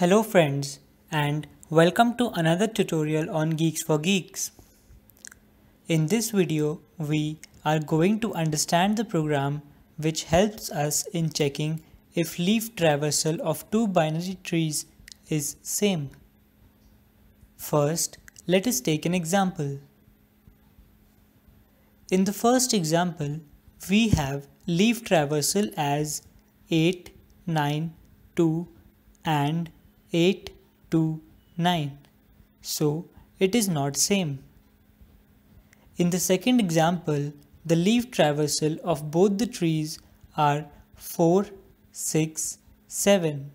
Hello friends, and welcome to another tutorial on Geeks for Geeks. In this video, we are going to understand the program which helps us in checking if leaf traversal of two binary trees is same. First, let us take an example. In the first example, we have leaf traversal as 8, 9, 2 and 8, 2, 9. So it is not same. In the second example, the leaf traversal of both the trees are 4, 6, 7.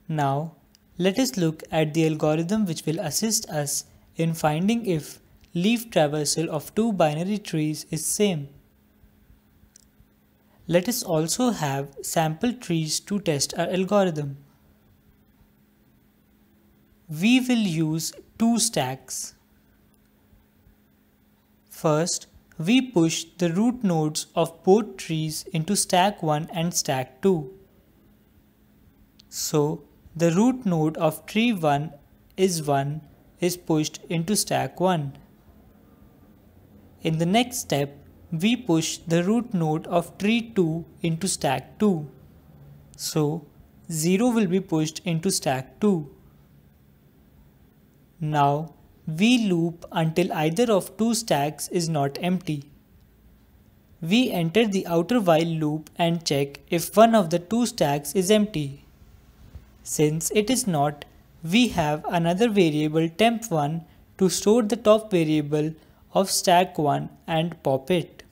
Now let us look at the algorithm which will assist us in finding if leaf traversal of two binary trees is same. Let us also have sample trees to test our algorithm. We will use two stacks. First, we push the root nodes of both trees into stack 1 and stack 2. So, the root node of tree 1 is pushed into stack 1. In the next step, we push the root node of tree 2 into stack 2. So, 0 will be pushed into stack 2. Now, we loop until either of two stacks is not empty. We enter the outer while loop and check if one of the two stacks is empty. Since it is not, we have another variable temp1 to store the top variable of stack 1 and pop it.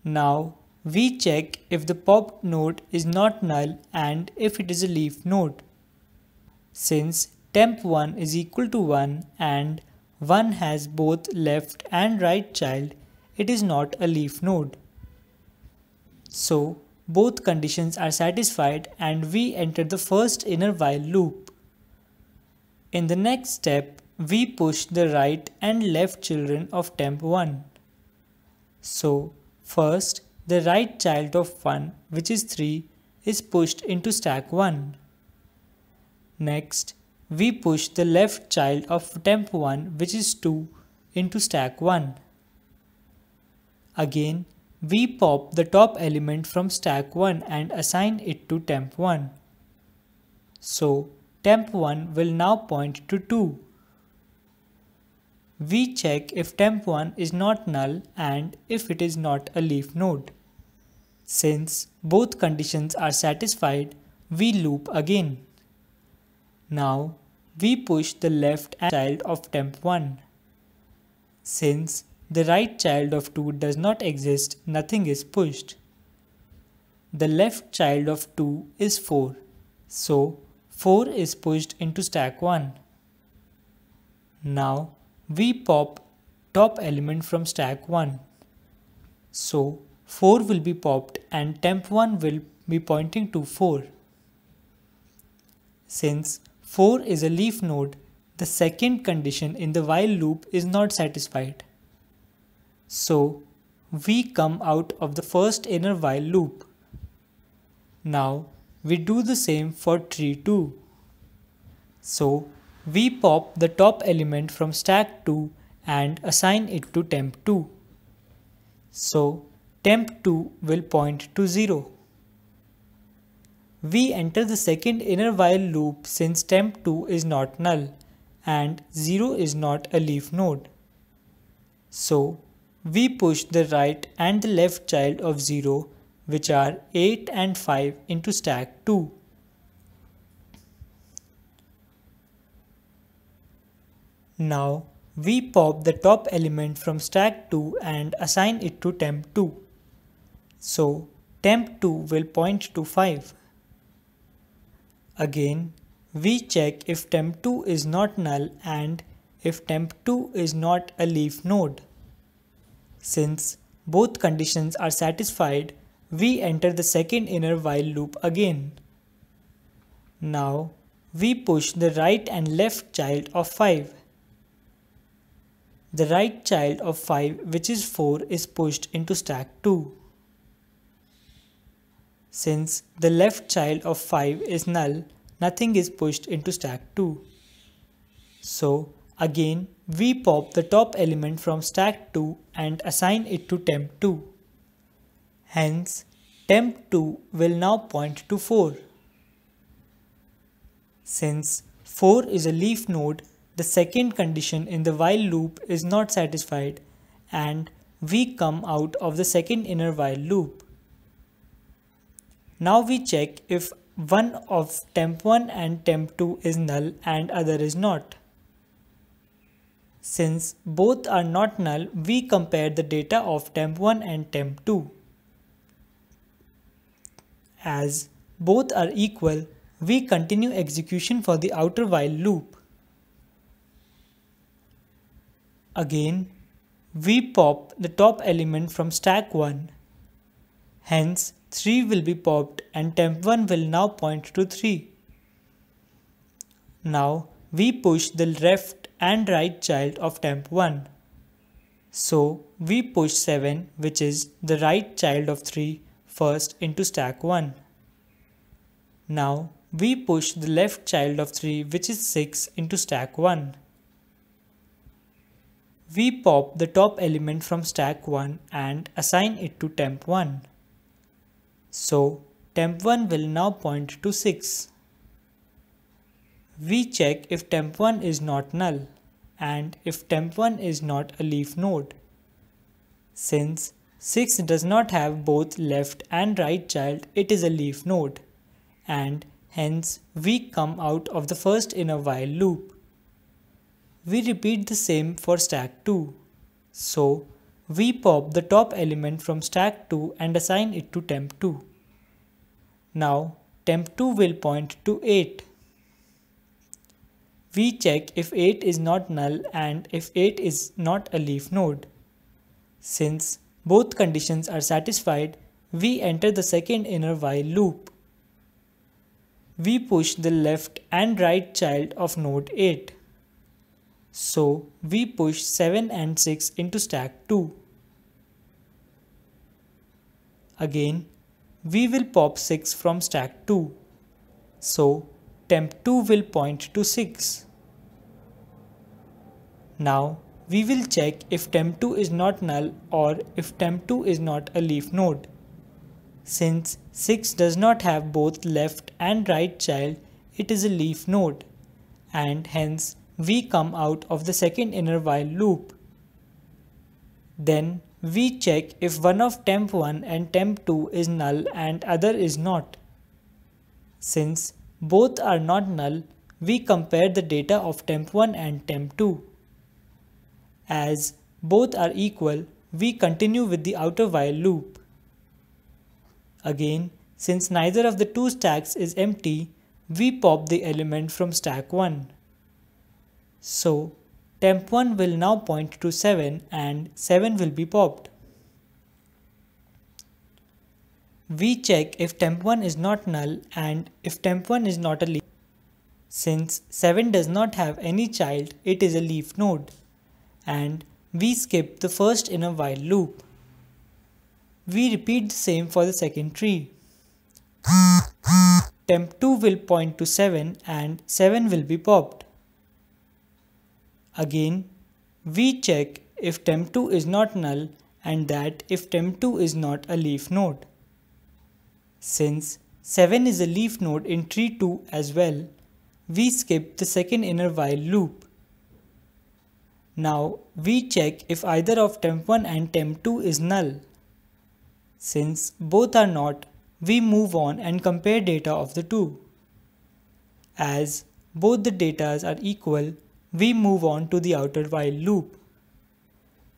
Now, we check if the popped node is not null and if it is a leaf node. Since temp1 is equal to 1 and 1 has both left and right child, it is not a leaf node. So, both conditions are satisfied and we enter the first inner while loop. In the next step, we push the right and left children of temp1. So, first, the right child of 1, which is 3, is pushed into stack 1. Next, we push the left child of temp1, which is 2, into stack 1. Again, we pop the top element from stack 1 and assign it to temp1. So, temp1 will now point to 2. We check if temp1 is not null and if it is not a leaf node. Since both conditions are satisfied, we loop again. Now, we push the left child of temp1. Since the right child of 2 does not exist, nothing is pushed. The left child of 2 is 4, so 4 is pushed into stack 1. Now, we pop top element from stack 1. So, 4 will be popped and temp1 will be pointing to 4. Since 4 is a leaf node, the second condition in the while loop is not satisfied. So, we come out of the first inner while loop. Now, we do the same for tree 2. So, we pop the top element from stack 2 and assign it to temp2. So, temp2 will point to 0. We enter the second inner while loop since temp2 is not null and 0 is not a leaf node. So, we push the right and the left child of 0, which are 8 and 5, into stack 2. Now, we pop the top element from stack 2 and assign it to temp2. So, temp2 will point to 5. Again, we check if temp2 is not null and if temp2 is not a leaf node. Since both conditions are satisfied, we enter the second inner while loop again. Now, we push the right and left child of 5. The right child of 5, which is 4, is pushed into stack 2. Since the left child of 5 is null, nothing is pushed into stack 2. So again we pop the top element from stack 2 and assign it to temp 2. Hence temp 2 will now point to 4. Since 4 is a leaf node, the second condition in the while loop is not satisfied and we come out of the second inner while loop. Now we check if one of temp 1 and temp 2 is null and other is not. Since both are not null, we compare the data of temp 1 and temp 2. As both are equal, we continue execution for the outer while loop. Again, we pop the top element from stack 1. Hence, 3 will be popped and temp 1 will now point to 3. Now, we push the left and right child of temp 1. So, we push 7, which is the right child of 3, first into stack 1. Now, we push the left child of 3, which is 6, into stack 1. We pop the top element from stack 1 and assign it to temp 1. So, temp 1 will now point to 6. We check if temp 1 is not null and if temp 1 is not a leaf node. Since 6 does not have both left and right child, it is a leaf node and hence we come out of the first inner while loop. We repeat the same for stack 2. So, we pop the top element from stack 2 and assign it to temp 2. Now, temp 2 will point to 8. We check if 8 is not null and if 8 is not a leaf node. Since both conditions are satisfied, we enter the second inner while loop. We push the left and right child of node 8. So, we push 7 and 6 into stack 2. Again, we will pop 6 from stack 2. So, temp 2 will point to 6. Now, we will check if temp 2 is not null or if temp 2 is not a leaf node. Since 6 does not have both left and right child, it is a leaf node and hence we come out of the second inner while loop. Then we check if one of temp 1 and temp 2 is null and other is not. Since both are not null, we compare the data of temp 1 and temp 2. As both are equal, we continue with the outer while loop. Again, since neither of the two stacks is empty, we pop the element from stack 1. So, temp 1 will now point to 7 and 7 will be popped. We check if temp 1 is not null and if temp 1 is not a leaf. Since 7 does not have any child, it is a leaf node. And we skip the first inner while loop. We repeat the same for the second tree. Temp 2 will point to 7 and 7 will be popped. Again, we check if temp 2 is not null and that if temp 2 is not a leaf node. Since 7 is a leaf node in tree 2 as well, we skip the second inner while loop. Now we check if either of temp 1 and temp 2 is null. Since both are not, we move on and compare data of the two. As both the datas are equal, we move on to the outer while loop.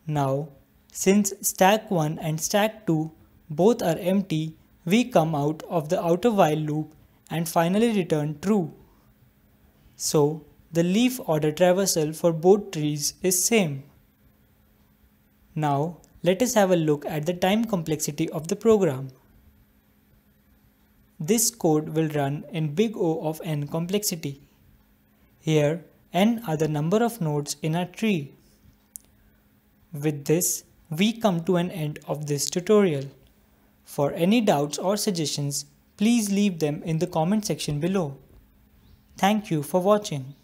Now, since stack 1 and stack 2 both are empty, we come out of the outer while loop and finally return true. So, the leaf order traversal for both trees is same. Now, let us have a look at the time complexity of the program. This code will run in big O of n complexity. Here, n are the number of nodes in our tree. With this, we come to an end of this tutorial. For any doubts or suggestions, please leave them in the comment section below. Thank you for watching.